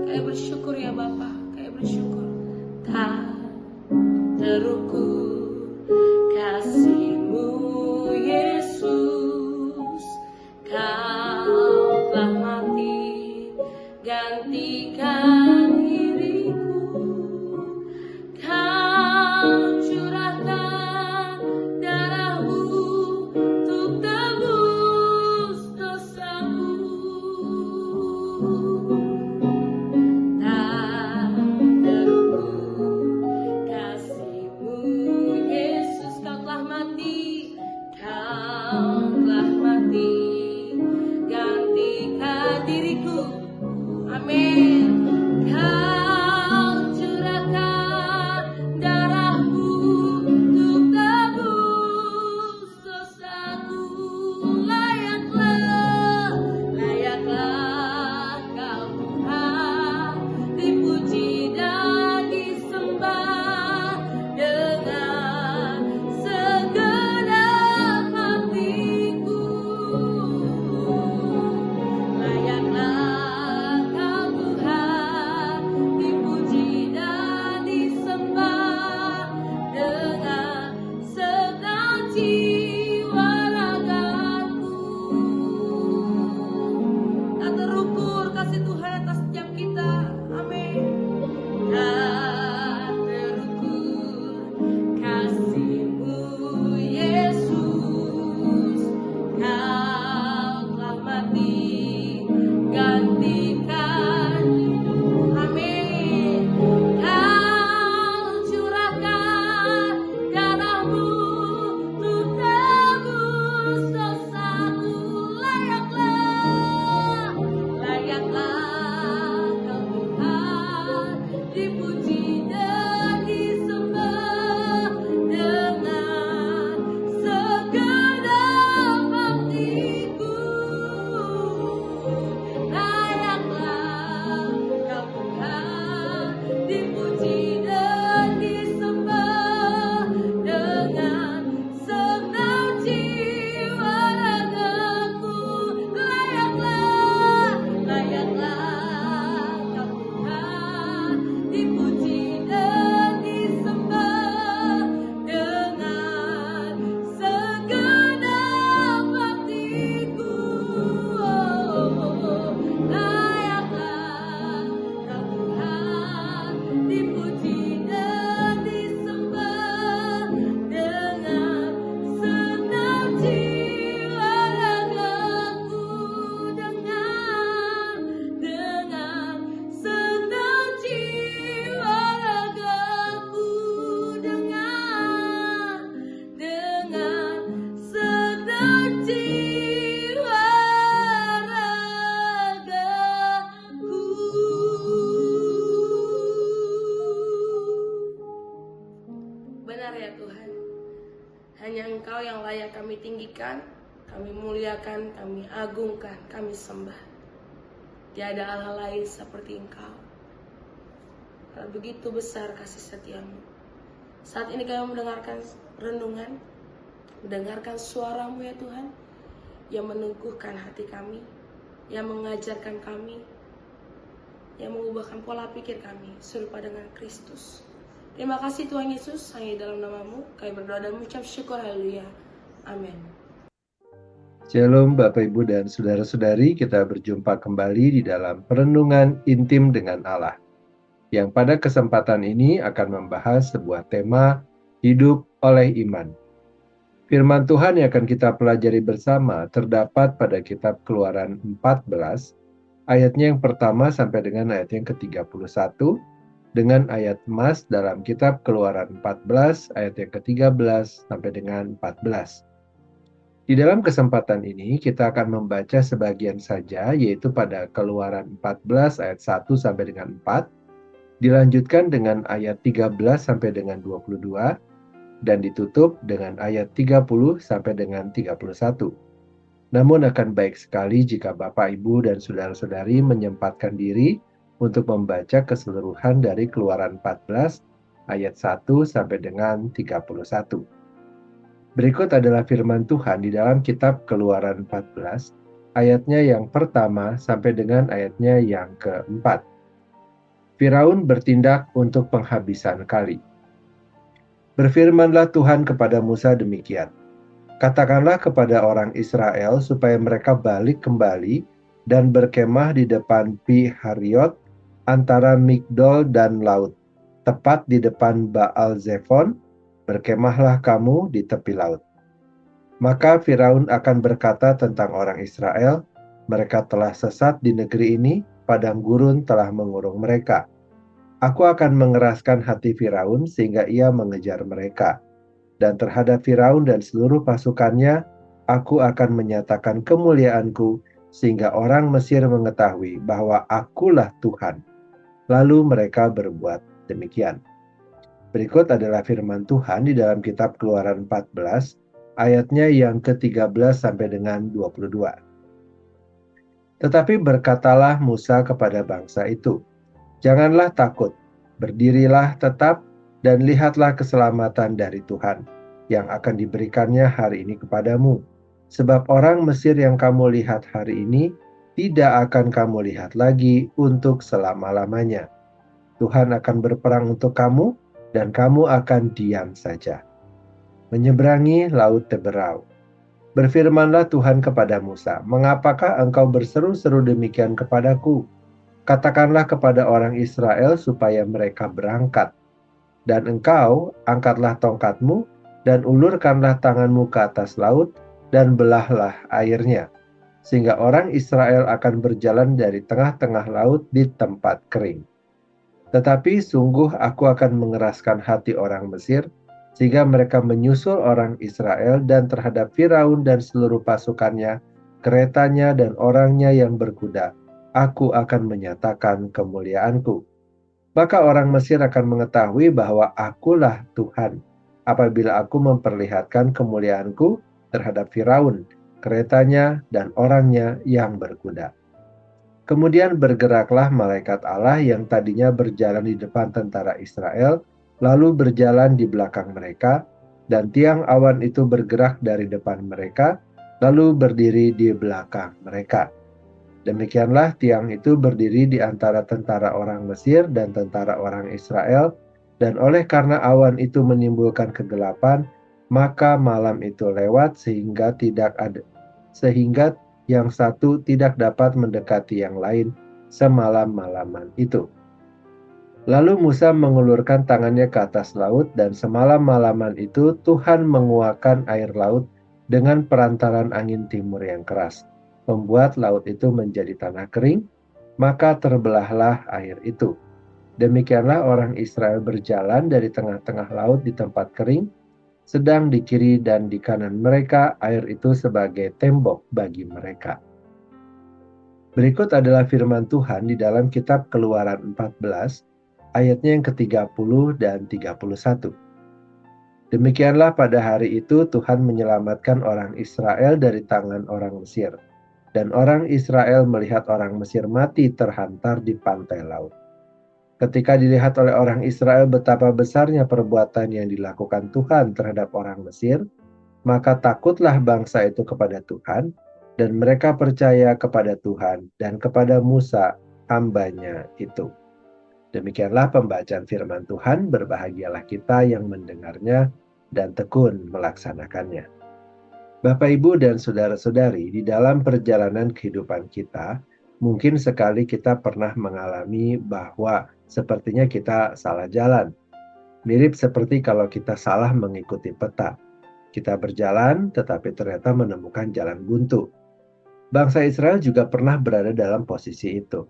Kami bersyukur ya Bapa, kami bersyukur. Tak terukur kasih-Mu Yesus, Kau telah mati gantikan diriku. Kau curahkan darah-Mu untuk tebus dosaku. Tak terukur kasih-Mu Yesus, Kau telah mati, Kau telah mati gantikan diriku. Amin. Kau curahkan darah-Mu untuk tebus dosaku. Layaklah Kau Tuhan, dipuji dan disembah dengan segenap hatiku. Layaklah Kau Tuhan, dipuji dan disembah dengan segenap jiwa ragaku. Tak terukur kasih Tuhan atas setiap kita. Amin. Tak terukur kasih-Mu Yesus, Kau telah mati gantikan hidup. Amin. Kau curahkan darah-Mu untuk tebus dosaku. Layaklah Kau Tuhan, dipuji dan disembah dengan segenap hatiku. Layaklah Kau Tuhan, dipuji dan disembah dengan segenap jiwa ragaku. Layaklah Kau Tuhan, dipuji dan disembah dengan segenap hatiku. Layaklah Kau Tuhan, dipuji dan disembah dengan segenap jiwa ragaku. Dengan segenap jiwa ragaku. Dengan segenap jiwa ragaku. Benar ya Tuhan, hanya Engkau yang layak kami tinggikan, kami muliakan, kami agungkan, kami sembah. Tiada Allah lain seperti Engkau. Karena begitu besar kasih setia-Mu. Saat ini kami mendengarkan renungan, mendengarkan suara-Mu ya Tuhan, yang meneguhkan hati kami, yang mengajarkan kami, yang mengubahkan pola pikir kami serupa dengan Kristus. Terima kasih Tuhan Yesus, hanya dalam nama-Mu kami berdoa dan mengucap syukur. Haleluya. Amin. Shalom Bapak Ibu dan Saudara-saudari, kita berjumpa kembali di dalam Perenungan Intim dengan Allah, yang pada kesempatan ini akan membahas sebuah tema hidup oleh iman. Firman Tuhan yang akan kita pelajari bersama terdapat pada kitab Keluaran 14, ayatnya yang pertama sampai dengan ayat yang ke-31, dengan ayat emas dalam kitab Keluaran 14, ayat yang ke-13 sampai dengan 14. Di dalam kesempatan ini kita akan membaca sebagian saja, yaitu pada Keluaran 14 ayat 1 sampai dengan 4, dilanjutkan dengan ayat 13 sampai dengan 22, dan ditutup dengan ayat 30 sampai dengan 31. Namun akan baik sekali jika Bapak, Ibu, dan Saudara-saudari menyempatkan diri untuk membaca keseluruhan dari Keluaran 14 ayat 1 sampai dengan 31. Berikut adalah firman Tuhan di dalam kitab Keluaran 14, ayatnya yang pertama sampai dengan ayatnya yang keempat. Firaun bertindak untuk penghabisan kali. Berfirmanlah Tuhan kepada Musa demikian, katakanlah kepada orang Israel supaya mereka balik kembali dan berkemah di depan Pi Hariot antara Migdol dan laut, tepat di depan Baal Zephon, berkemahlah kamu di tepi laut. Maka Firaun akan berkata tentang orang Israel, mereka telah sesat di negeri ini, padang gurun telah mengurung mereka. Aku akan mengeraskan hati Firaun sehingga ia mengejar mereka. Dan terhadap Firaun dan seluruh pasukannya, aku akan menyatakan kemuliaanku sehingga orang Mesir mengetahui bahwa akulah Tuhan. Lalu mereka berbuat demikian. Berikut adalah firman Tuhan di dalam kitab Keluaran 14, ayatnya yang ke-13 sampai dengan 22. Tetapi berkatalah Musa kepada bangsa itu, janganlah takut, berdirilah tetap dan lihatlah keselamatan dari Tuhan yang akan diberikannya hari ini kepadamu. Sebab orang Mesir yang kamu lihat hari ini tidak akan kamu lihat lagi untuk selama-lamanya. Tuhan akan berperang untuk kamu dan kamu akan diam saja. Menyeberangi laut Teberau. Berfirmanlah Tuhan kepada Musa, mengapakah engkau berseru-seru demikian kepadaku? Katakanlah kepada orang Israel supaya mereka berangkat. Dan engkau angkatlah tongkatmu dan ulurkanlah tanganmu ke atas laut dan belahlah airnya, sehingga orang Israel akan berjalan dari tengah-tengah laut di tempat kering. Tetapi sungguh aku akan mengeraskan hati orang Mesir, sehingga mereka menyusul orang Israel dan terhadap Firaun dan seluruh pasukannya, keretanya dan orangnya yang berkuda, aku akan menyatakan kemuliaanku. Maka orang Mesir akan mengetahui bahwa akulah Tuhan, apabila aku memperlihatkan kemuliaanku terhadap Firaun, keretanya dan orangnya yang berkuda. Kemudian bergeraklah malaikat Allah yang tadinya berjalan di depan tentara Israel, lalu berjalan di belakang mereka, dan tiang awan itu bergerak dari depan mereka, lalu berdiri di belakang mereka. Demikianlah tiang itu berdiri di antara tentara orang Mesir dan tentara orang Israel, dan oleh karena awan itu menimbulkan kegelapan, maka malam itu lewat sehingga yang satu tidak dapat mendekati yang lain semalam-malaman itu. Lalu Musa mengulurkan tangannya ke atas laut, dan semalam-malaman itu Tuhan menguakkan air laut dengan perantaran angin timur yang keras, membuat laut itu menjadi tanah kering, maka terbelahlah air itu. Demikianlah orang Israel berjalan dari tengah-tengah laut di tempat kering, sedang di kiri dan di kanan mereka air itu sebagai tembok bagi mereka. Berikut adalah firman Tuhan di dalam kitab Keluaran 14, ayatnya yang ke-30 dan 31. Demikianlah pada hari itu Tuhan menyelamatkan orang Israel dari tangan orang Mesir. Dan orang Israel melihat orang Mesir mati terhantar di pantai laut. Ketika dilihat oleh orang Israel betapa besarnya perbuatan yang dilakukan Tuhan terhadap orang Mesir, maka takutlah bangsa itu kepada Tuhan, dan mereka percaya kepada Tuhan dan kepada Musa, hambanya itu. Demikianlah pembacaan firman Tuhan, berbahagialah kita yang mendengarnya dan tekun melaksanakannya. Bapak, Ibu, dan saudara-saudari, di dalam perjalanan kehidupan kita, mungkin sekali kita pernah mengalami bahwa sepertinya kita salah jalan. Mirip seperti kalau kita salah mengikuti peta. Kita berjalan, tetapi ternyata menemukan jalan buntu. Bangsa Israel juga pernah berada dalam posisi itu.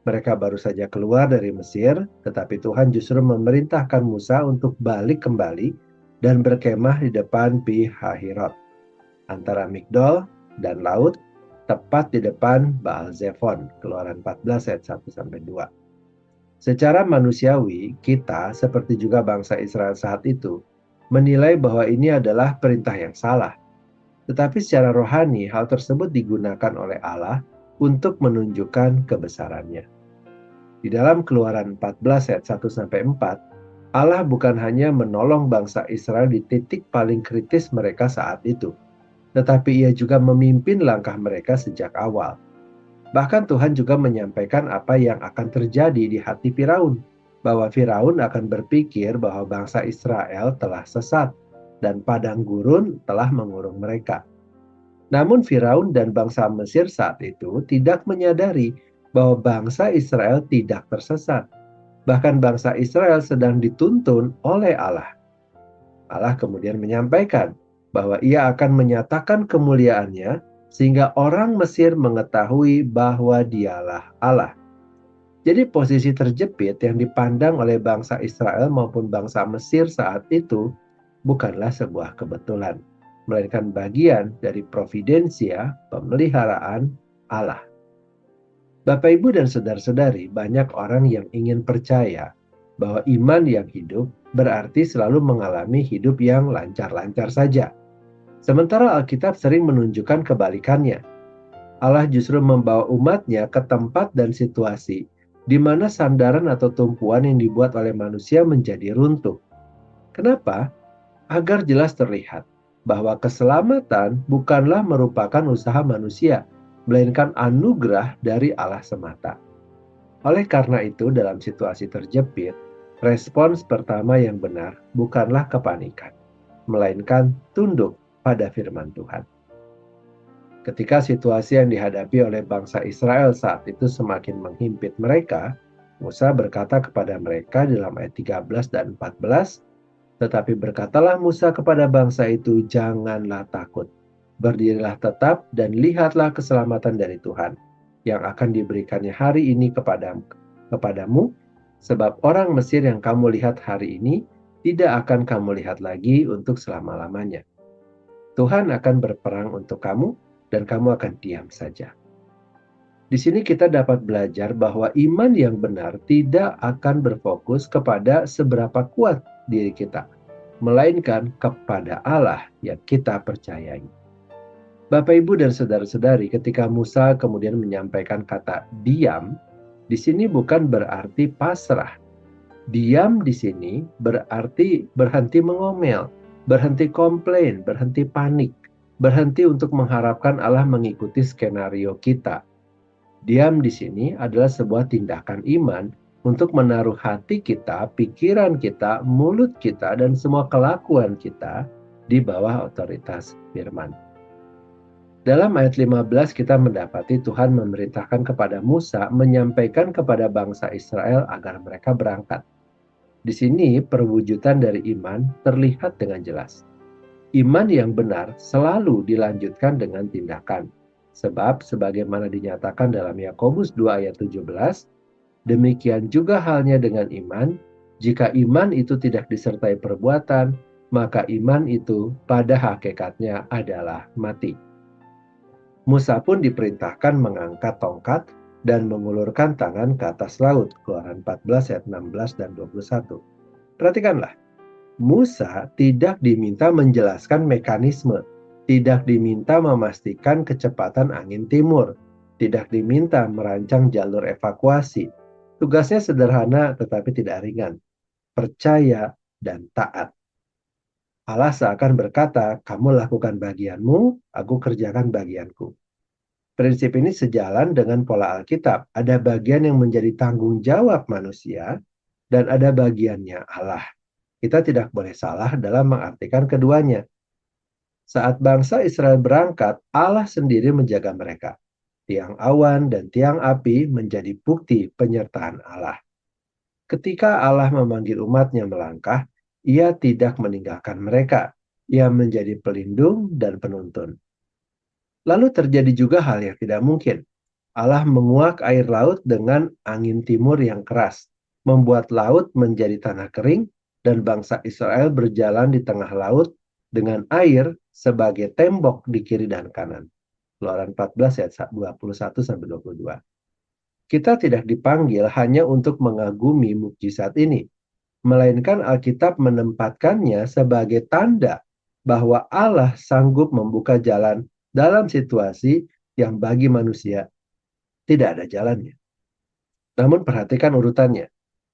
Mereka baru saja keluar dari Mesir, tetapi Tuhan justru memerintahkan Musa untuk balik kembali dan berkemah di depan Pi Hahirot, antara Migdol dan laut, tepat di depan Baal Zephon. Keluaran 14 ayat 1-2. Secara manusiawi, kita seperti juga bangsa Israel saat itu menilai bahwa ini adalah perintah yang salah. Tetapi secara rohani, hal tersebut digunakan oleh Allah untuk menunjukkan kebesarannya. Di dalam Keluaran 14 ayat 1-4, Allah bukan hanya menolong bangsa Israel di titik paling kritis mereka saat itu, tetapi Ia juga memimpin langkah mereka sejak awal. Bahkan Tuhan juga menyampaikan apa yang akan terjadi di hati Firaun, bahwa Firaun akan berpikir bahwa bangsa Israel telah sesat dan padang gurun telah mengurung mereka. Namun Firaun dan bangsa Mesir saat itu tidak menyadari bahwa bangsa Israel tidak tersesat. Bahkan bangsa Israel sedang dituntun oleh Allah. Allah kemudian menyampaikan bahwa Ia akan menyatakan kemuliaannya sehingga orang Mesir mengetahui bahwa Dialah Allah. Jadi posisi terjepit yang dipandang oleh bangsa Israel maupun bangsa Mesir saat itu bukanlah sebuah kebetulan, melainkan bagian dari providensia, pemeliharaan Allah. Bapak, Ibu, dan saudara-saudari, banyak orang yang ingin percaya bahwa iman yang hidup berarti selalu mengalami hidup yang lancar-lancar saja. Sementara Alkitab sering menunjukkan kebalikannya. Allah justru membawa umatnya ke tempat dan situasi di mana sandaran atau tumpuan yang dibuat oleh manusia menjadi runtuh. Kenapa? Agar jelas terlihat bahwa keselamatan bukanlah merupakan usaha manusia, melainkan anugerah dari Allah semata. Oleh karena itu, dalam situasi terjepit, respons pertama yang benar bukanlah kepanikan, melainkan tunduk pada firman Tuhan. Ketika situasi yang dihadapi oleh bangsa Israel saat itu semakin menghimpit mereka, Musa berkata kepada mereka dalam ayat 13 dan 14, "Tetapi berkatalah Musa kepada bangsa itu, janganlah takut. Berdirilah tetap dan lihatlah keselamatan dari Tuhan yang akan diberikannya hari ini kepadamu, sebab orang Mesir yang kamu lihat hari ini tidak akan kamu lihat lagi untuk selama-lamanya. Tuhan akan berperang untuk kamu dan kamu akan diam saja." Di sini kita dapat belajar bahwa iman yang benar tidak akan berfokus kepada seberapa kuat diri kita, melainkan kepada Allah yang kita percayai. Bapak, Ibu, dan saudara-saudari, ketika Musa kemudian menyampaikan kata diam, di sini bukan berarti pasrah. Diam di sini berarti berhenti mengomel, berhenti komplain, berhenti panik, berhenti untuk mengharapkan Allah mengikuti skenario kita. Diam di sini adalah sebuah tindakan iman untuk menaruh hati kita, pikiran kita, mulut kita, dan semua kelakuan kita di bawah otoritas firman. Dalam ayat 15 kita mendapati Tuhan memerintahkan kepada Musa menyampaikan kepada bangsa Israel agar mereka berangkat. Di sini perwujudan dari iman terlihat dengan jelas. Iman yang benar selalu dilanjutkan dengan tindakan. Sebab sebagaimana dinyatakan dalam Yakobus 2 ayat 17, demikian juga halnya dengan iman, jika iman itu tidak disertai perbuatan, maka iman itu pada hakikatnya adalah mati. Musa pun diperintahkan mengangkat tongkat dan mengulurkan tangan ke atas laut. Keluaran 14 ayat 16 dan 21. Perhatikanlah, Musa tidak diminta menjelaskan mekanisme, tidak diminta memastikan kecepatan angin timur, tidak diminta merancang jalur evakuasi. Tugasnya sederhana tetapi tidak ringan, percaya dan taat. Allah seakan berkata, kamu lakukan bagianmu, aku kerjakan bagianku. Prinsip ini sejalan dengan pola Alkitab. Ada bagian yang menjadi tanggung jawab manusia dan ada bagiannya Allah. Kita tidak boleh salah dalam mengartikan keduanya. Saat bangsa Israel berangkat, Allah sendiri menjaga mereka. Tiang awan dan tiang api menjadi bukti penyertaan Allah. Ketika Allah memanggil umatnya melangkah, Ia tidak meninggalkan mereka. Ia menjadi pelindung dan penuntun. Lalu terjadi juga hal yang tidak mungkin. Allah menguak air laut dengan angin timur yang keras, membuat laut menjadi tanah kering, dan bangsa Israel berjalan di tengah laut dengan air sebagai tembok di kiri dan kanan. Keluaran 14 ayat 21-22. Kita tidak dipanggil hanya untuk mengagumi mukjizat ini, melainkan Alkitab menempatkannya sebagai tanda bahwa Allah sanggup membuka jalan dalam situasi yang bagi manusia tidak ada jalannya. Namun perhatikan urutannya.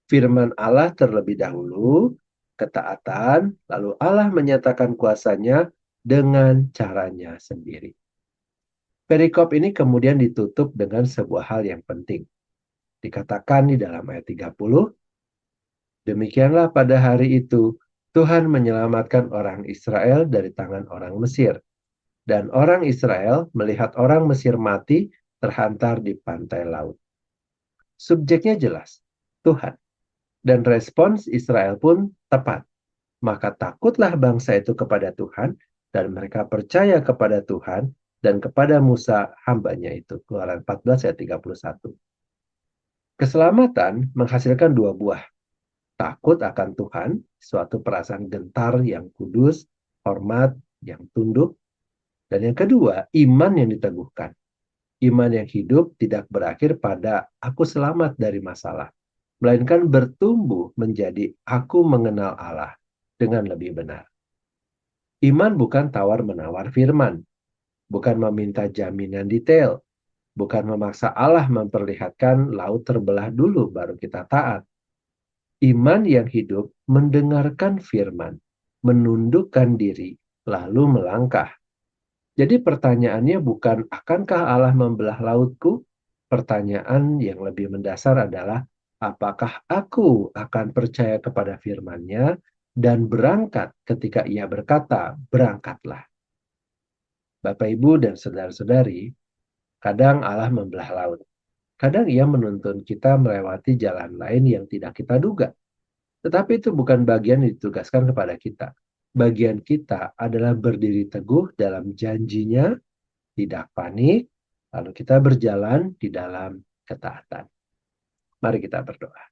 Firman Allah terlebih dahulu, ketaatan, lalu Allah menyatakan kuasanya dengan caranya sendiri. Perikop ini kemudian ditutup dengan sebuah hal yang penting. Dikatakan di dalam ayat 30, demikianlah pada hari itu Tuhan menyelamatkan orang Israel dari tangan orang Mesir. Dan orang Israel melihat orang Mesir mati terhantar di pantai laut. Subjeknya jelas, Tuhan. Dan respons Israel pun tepat. Maka takutlah bangsa itu kepada Tuhan, dan mereka percaya kepada Tuhan dan kepada Musa hambanya itu. Keluaran 14 ayat 31. Keselamatan menghasilkan dua buah. Takut akan Tuhan, suatu perasaan gentar yang kudus, hormat yang tunduk. Dan yang kedua, iman yang diteguhkan. Iman yang hidup tidak berakhir pada aku selamat dari masalah, melainkan bertumbuh menjadi aku mengenal Allah dengan lebih benar. Iman bukan tawar-menawar firman, bukan meminta jaminan detail, bukan memaksa Allah memperlihatkan laut terbelah dulu baru kita taat. Iman yang hidup mendengarkan firman, menundukkan diri, lalu melangkah. Jadi pertanyaannya bukan akankah Allah membelah lautku? Pertanyaan yang lebih mendasar adalah apakah aku akan percaya kepada firman-Nya dan berangkat ketika Ia berkata, berangkatlah. Bapak, Ibu, dan saudara-saudari, kadang Allah membelah laut. Kadang Ia menuntun kita melewati jalan lain yang tidak kita duga. Tetapi itu bukan bagian yang ditugaskan kepada kita. Bagian kita adalah berdiri teguh dalam janjinya, tidak panik, lalu kita berjalan di dalam ketaatan. Mari kita berdoa.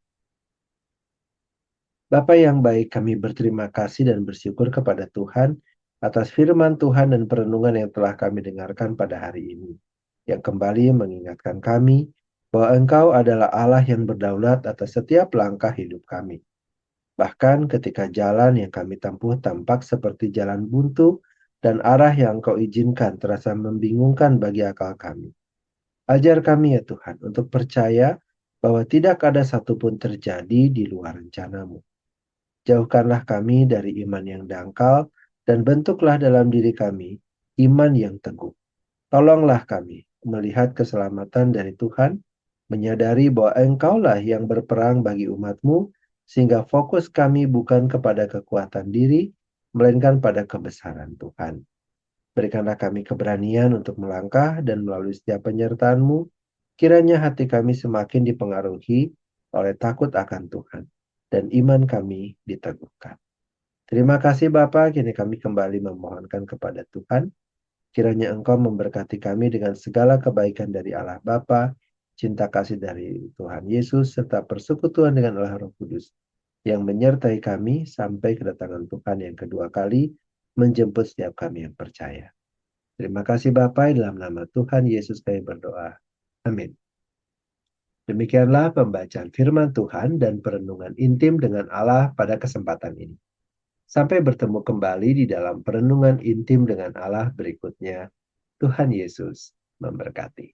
Bapa yang baik, kami berterima kasih dan bersyukur kepada Tuhan atas firman Tuhan dan perenungan yang telah kami dengarkan pada hari ini, yang kembali mengingatkan kami bahwa Engkau adalah Allah yang berdaulat atas setiap langkah hidup kami. Bahkan ketika jalan yang kami tempuh tampak seperti jalan buntu dan arah yang Engkau izinkan terasa membingungkan bagi akal kami. Ajar kami ya Tuhan untuk percaya bahwa tidak ada satupun terjadi di luar rencana-Mu. Jauhkanlah kami dari iman yang dangkal dan bentuklah dalam diri kami iman yang teguh. Tolonglah kami melihat keselamatan dari Tuhan, menyadari bahwa Engkaulah yang berperang bagi umat-Mu, sehingga fokus kami bukan kepada kekuatan diri, melainkan pada kebesaran Tuhan. Berikanlah kami keberanian untuk melangkah dan melalui setiap penyertaan-Mu, kiranya hati kami semakin dipengaruhi oleh takut akan Tuhan, dan iman kami diteguhkan. Terima kasih Bapa, kini kami kembali memohonkan kepada Tuhan, kiranya Engkau memberkati kami dengan segala kebaikan dari Allah Bapa, cinta kasih dari Tuhan Yesus, serta persekutuan dengan Allah Roh Kudus, yang menyertai kami sampai kedatangan Tuhan yang kedua kali, menjemput setiap kami yang percaya. Terima kasih Bapa, dalam nama Tuhan Yesus kami berdoa. Amin. Demikianlah pembacaan firman Tuhan dan perenungan intim dengan Allah pada kesempatan ini. Sampai bertemu kembali di dalam perenungan intim dengan Allah berikutnya. Tuhan Yesus memberkati.